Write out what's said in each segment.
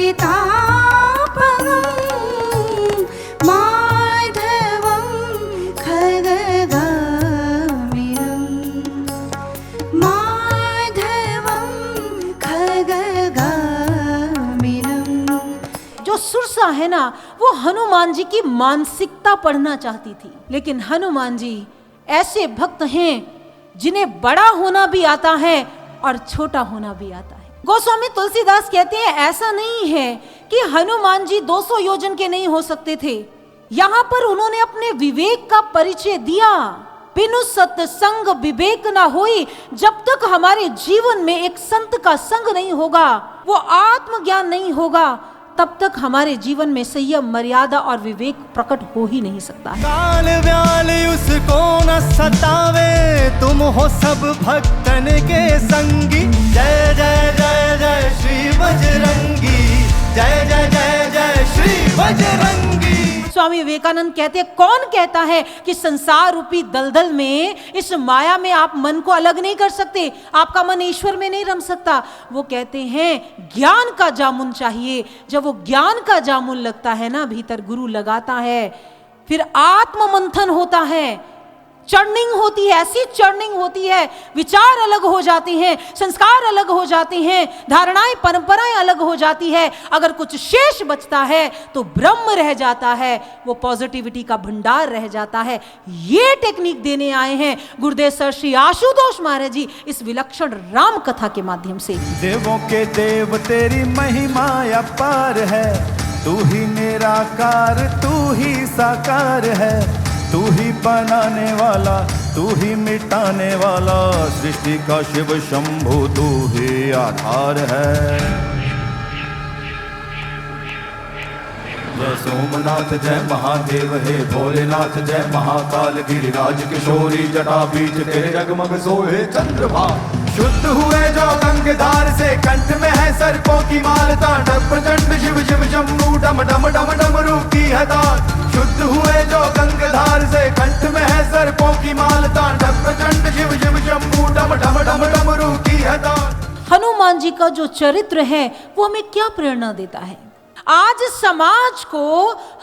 परितापहं माधवं खगगामिनं माधवं खगगामिनं। जो सुरसा है ना, वो हनुमान जी की मानसिकता पढ़ना चाहती थी, लेकिन हनुमान जी ऐसे भक्त हैं जिन्हें बड़ा होना भी आता है और छोटा होना भी आता है। गोस्वामी तुलसीदास कहते हैं ऐसा नहीं है कि हनुमान जी 200 योजन के नहीं हो सकते थे। यहाँ पर उन्होंने अपने विवेक का परिचय दिया। बिनु सत्संग विवेक ना होई। जब तक हमारे जीवन में एक संत का संग नहीं होगा, वो आत्मज्ञान नहीं होगा, तब तक हमारे जीवन में संयम, मर्यादा और विवेक प्रकट हो ही नहीं सकता है। काल व्याल उसको न सतावे, तुम हो सब भक्तन के संगी। जय जय जय जय श्री बजरंगी, जय जय जय जय श्री बजरंगी। स्वामी विवेकानंद कहते हैं, कौन कहता है कि संसार रूपी दलदल में, इस माया में आप मन को अलग नहीं कर सकते, आपका मन ईश्वर में नहीं रम सकता। वो कहते हैं ज्ञान का जामुन चाहिए। जब वो ज्ञान का जामुन लगता है ना, भीतर गुरु लगाता है, फिर आत्म मंथन होता है, चर्निंग होती है, ऐसी चर्निंग होती है, विचार अलग हो जाते हैं, संस्कार अलग हो जाते हैं, धारणाएं परंपराएं अलग हो जाती है। अगर कुछ शेष बचता है तो ब्रह्म रह जाता है, वो पॉजिटिविटी का भंडार रह जाता है। ये टेक्निक देने आए हैं गुरुदेव सर श्री आशुतोष महाराज जी इस विलक्षण राम कथा के माध्यम से। देवों के देव तेरी महिमा अपार है, तू ही निराकार तू ही साकार है, तू ही बनाने वाला तू ही मिटाने वाला, सृष्टि का शिव शंभु तू ही आधार है। जय सोमनाथ जय महादेव हे भोलेनाथ, जय महाकाल गिरिराज किशोरी, जटा बीच तेरे जगमग सोहे चंद्रभाग। शुद्ध हुए जो गंगाधार से, कंठ में है सर्पों की माल, तांडव प्रचंड शिव शिव शंभु डम डम डम डमरू की है ताल। शुद्ध हुए जो गंगाधार से, कंठ में है सर्पों की माल, तांडव प्रचंड शिव शिव शंभु डम डम डम डमरू की है ताल। हनुमान जी का जो चरित्र है वो हमें क्या प्रेरणा देता है? आज समाज को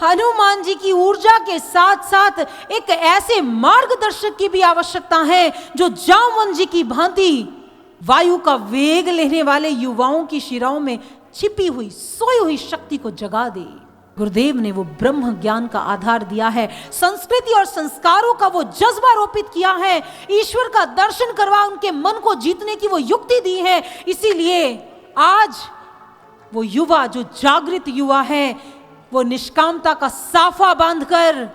हनुमान जी की ऊर्जा के साथ साथ एक ऐसे मार्गदर्शक की भी आवश्यकता है जो जामवन जी की भांति वायु का वेग लेने वाले युवाओं की शिराओं में छिपी हुई सोई हुई शक्ति को जगा दे। गुरुदेव ने वो ब्रह्म ज्ञान का आधार दिया है, संस्कृति और संस्कारों का वो जज्बा रोपित किया है, ईश्वर का दर्शन करवा उनके मन को जीतने की वो युक्ति दी है। इसीलिए आज वो युवा जो जागृत युवा है, वो निष्कामता का साफा बांधकर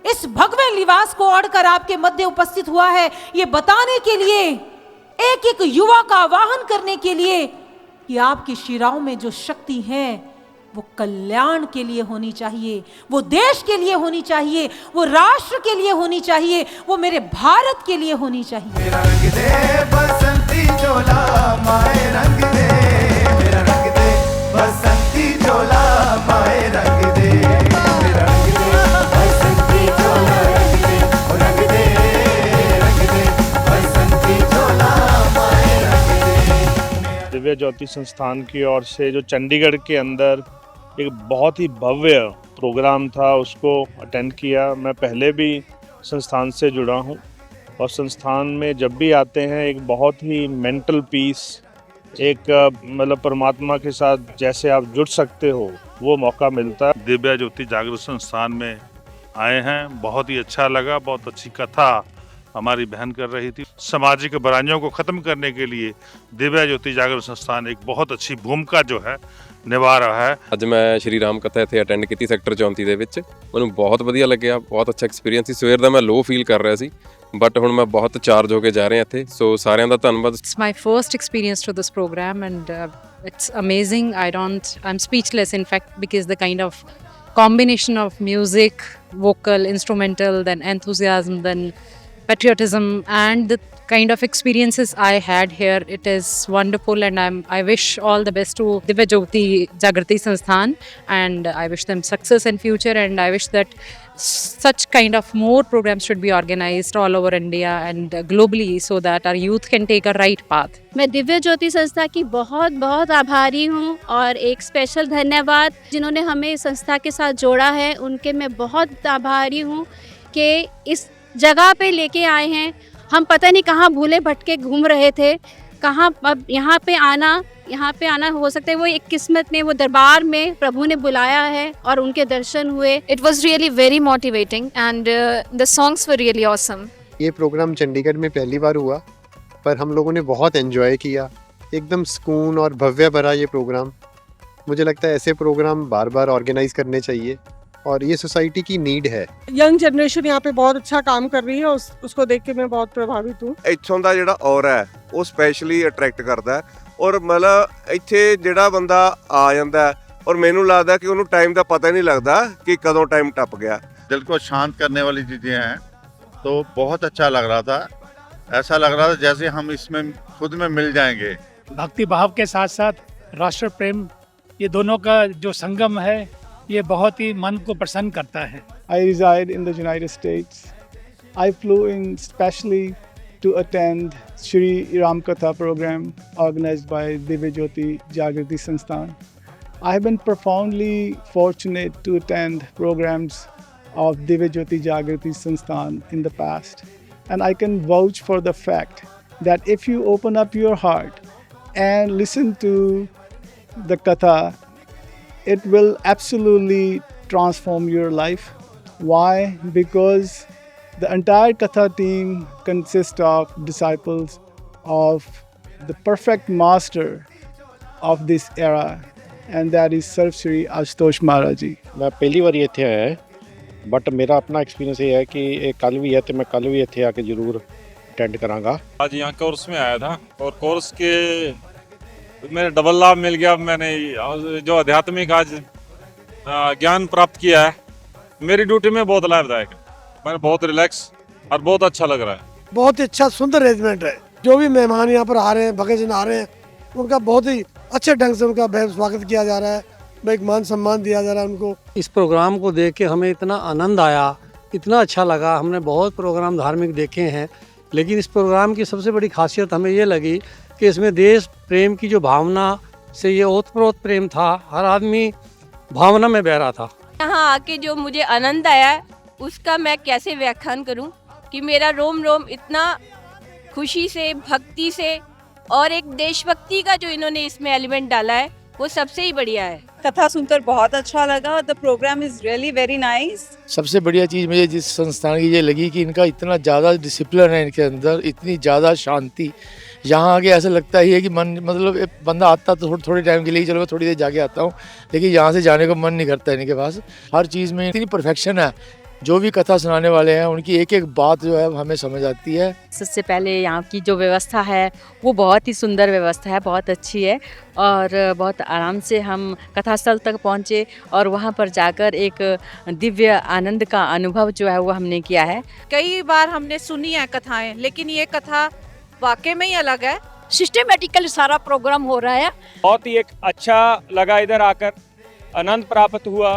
इस भगवे लिबास को ओढ़कर आपके मध्य उपस्थित हुआ है, ये बताने के लिए, एक एक युवा का आवाहन करने के लिए कि आपकी शिराओं में जो शक्ति है वो कल्याण के लिए होनी चाहिए, वो देश के लिए होनी चाहिए, वो राष्ट्र के लिए होनी चाहिए, वो मेरे भारत के लिए होनी चाहिए। मेरा रंग दे बसंती चोला माए रंग दे, मेरा रंग दे बसंती चोला माए रंग दे, मेरा रंग दे बसंती चोला रंग दे बसंती चोला माए रंग दे। दिव्य ज्योति संस्थान की ओर से जो चंडीगढ़ के अंदर एक बहुत ही भव्य प्रोग्राम था, उसको अटेंड किया। मैं पहले भी संस्थान से जुड़ा हूँ और संस्थान में जब भी आते हैं एक बहुत ही मेंटल पीस, एक मतलब परमात्मा के साथ जैसे आप जुड़ सकते हो वो मौका मिलता है। दिव्य ज्योति जागृत संस्थान में आए हैं, बहुत ही अच्छा लगा। बहुत अच्छी कथा हमारी बहन कर रही थी। सामाजिक बुराइयों को ख़त्म करने के लिए दिव्य ज्योति जागृत संस्थान एक बहुत अच्छी भूमिका जो है ਨਿਭਾ ਰਿਹਾ ਹੈ। ਅੱਜ ਮੈਂ ਸ਼੍ਰੀ ਰਾਮ ਕਥਾ ਇੱਥੇ ਅਟੈਂਡ ਕੀਤੀ ਸੈਕਟਰ 34 ਦੇ ਵਿੱਚ। ਮੈਨੂੰ ਬਹੁਤ ਵਧੀਆ ਲੱਗਿਆ, ਬਹੁਤ ਅੱਛਾ ਐਕਸਪੀਰੀਅੰਸ ਸੀ। ਸਵੇਰ ਦਾ ਮੈਂ ਲੋ ਫੀਲ ਕਰ ਰਿਹਾ ਸੀ, ਬਟ ਹੁਣ ਮੈਂ ਬਹੁਤ ਚਾਰਜ ਹੋ ਕੇ ਜਾ ਰਿਹਾ ਇੱਥੇ। ਸੋ ਸਾਰਿਆਂ ਦਾ ਧੰਨਵਾਦ। It's my first experience to this program and it's amazing. I'm speechless in fact, because the kind of combination of music, vocal, instrumental, then enthusiasm, then patriotism and the kind of experiences I had here. It is wonderful, and I wish all the best to Divya Jyoti Jagrati Sansthan, and I wish them success in future, and I wish that such kind of more programs should be organized all over India and globally, so that our youth can take a right path. मैं दिव्य ज्योति संस्था की बहुत बहुत आभारी हूँ और एक special धन्यवाद जिन्होंने हमें इस संस्था के साथ जोड़ा है, उनके मैं बहुत आभारी हूँ कि इस जगह पे लेके आए हैं। हम पता नहीं कहाँ भूले भटके घूम रहे थे, कहाँ अब यहाँ पे आना हो सकता है वो एक किस्मत ने, वो दरबार में प्रभु ने बुलाया है और उनके दर्शन हुए। It was really very motivating and the songs were really awesome. ये प्रोग्राम चंडीगढ़ में पहली बार हुआ, पर हम लोगों ने बहुत एंजॉय किया। एकदम सुकून और भव्य भरा ये प्रोग्राम। मुझे लगता है ऐसे प्रोग्राम बार बार ऑर्गेनाइज करने चाहिए और ये सोसाइटी की नीड है। यंग जनरेशन यहाँ पे बहुत अच्छा काम कर रही है, उसको देख के मैं बहुत प्रभावित हूँ। ਇੱਥੋਂ ਦਾ ਜਿਹੜਾ ਔਰਾ ਹੈ ਉਹ ਸਪੈਸ਼ਲੀ ਅਟਰੈਕਟ ਕਰਦਾ ਹੈ ਔਰ ਮਤਲਬ ਇੱਥੇ ਜਿਹੜਾ ਬੰਦਾ ਆ ਜਾਂਦਾ ਔਰ ਮੈਨੂੰ ਲੱਗਦਾ ਕਿ ਉਹਨੂੰ ਟਾਈਮ ਦਾ ਪਤਾ ਹੀ ਨਹੀਂ ਲੱਗਦਾ ਕਿ ਕਦੋਂ ਟਾਈਮ ਟੱਪ ਗਿਆ। दिल को शांत करने वाली चीज़ें हैं, तो बहुत अच्छा लग रहा था। ऐसा लग रहा था जैसे हम इसमें खुद में मिल जाएंगे। भक्ति भाव के साथ साथ राष्ट्र प्रेम, ये दोनों का जो संगम है, ये बहुत ही मन को प्रसन्न करता है। I reside in the United States. I flew in specially to attend Shri Ram Katha program organized by Divya Jyoti Jagrati Sansthan. I have been profoundly fortunate to attend programs of Divya Jyoti Jagrati Sansthan in the past. And I can vouch for the fact that if you open up your heart and listen to the Katha, it will absolutely transform your life. Why? Because the entire Katha team consists of disciples of the perfect master of this era, and that is Sarv Shri Ashutosh Maharaj Ji. मैं पहली बार ਇੱਥੇ ਆਇਆ ਹੈ, but ਮੇਰਾ ਆਪਣਾ experience ये है कि ਇਹ ਕੱਲ भी है तो मैं कल भी ਇੱਥੇ आके जरूर अटेंड करांगा। आज यहाँ कोर्स में आया था और कोर्स के मेरे डबल लाभ मिल गया। मैंने जो आध्यात्मिक आज ज्ञान प्राप्त किया है, मेरी ड्यूटी में बहुत लाभदायक है। मैंने बहुत रिलैक्स और बहुत अच्छा लग रहा है। बहुत ही अच्छा सुंदर अरेंजमेंट है। जो भी मेहमान यहाँ पर आ रहे हैं, भगतजन आ रहे हैं, उनका बहुत ही अच्छे ढंग से उनका स्वागत किया जा रहा है, एक मान सम्मान दिया जा रहा है उनको। इस प्रोग्राम को देख के हमें इतना आनंद आया, इतना अच्छा लगा। हमने बहुत प्रोग्राम धार्मिक देखे हैं, लेकिन इस प्रोग्राम की सबसे बड़ी खासियत हमें ये लगी कि इसमें देश प्रेम की जो भावना से ये ओतप्रोत प्रेम था, हर आदमी भावना में बह रहा था। यहाँ आके जो मुझे आनंद आया है, उसका मैं कैसे व्याख्यान करूं कि मेरा रोम रोम इतना खुशी से, भक्ति से और एक देशभक्ति का जो इन्होंने इसमें एलिमेंट डाला है, वो सबसे ही बढ़िया है। कथा सुनकर बहुत अच्छा लगा। The programme is really very nice. सबसे बढ़िया चीज़ मुझे जिस संस्थान की ये लगी कि इनका इतना ज़्यादा डिसिप्लिन है, इनके अंदर इतनी ज़्यादा शांति। यहाँ आके ऐसा लगता ही है कि मन, मतलब एक बंदा आता तो थोड़े टाइम के लिए, चलो मैं थोड़ी देर जाके आता हूँ, लेकिन यहाँ से जाने को मन नहीं करता इनके पास। हर चीज़ में इतनी परफेक्शन है। जो भी कथा सुनाने वाले हैं, उनकी एक एक बात जो है हमें समझ आती है। सबसे पहले यहाँ की जो व्यवस्था है वो बहुत ही सुंदर व्यवस्था है, बहुत अच्छी है, और बहुत आराम से हम कथास्थल तक पहुँचे और वहाँ पर जाकर एक दिव्य आनंद का अनुभव जो है वो हमने किया है। कई बार हमने सुनी है कथाएं, लेकिन ये कथा वाकई में ही अलग है। सिस्टमेटिकली सारा प्रोग्राम हो रहा है। बहुत ही एक अच्छा लगा, इधर आकर आनंद प्राप्त हुआ।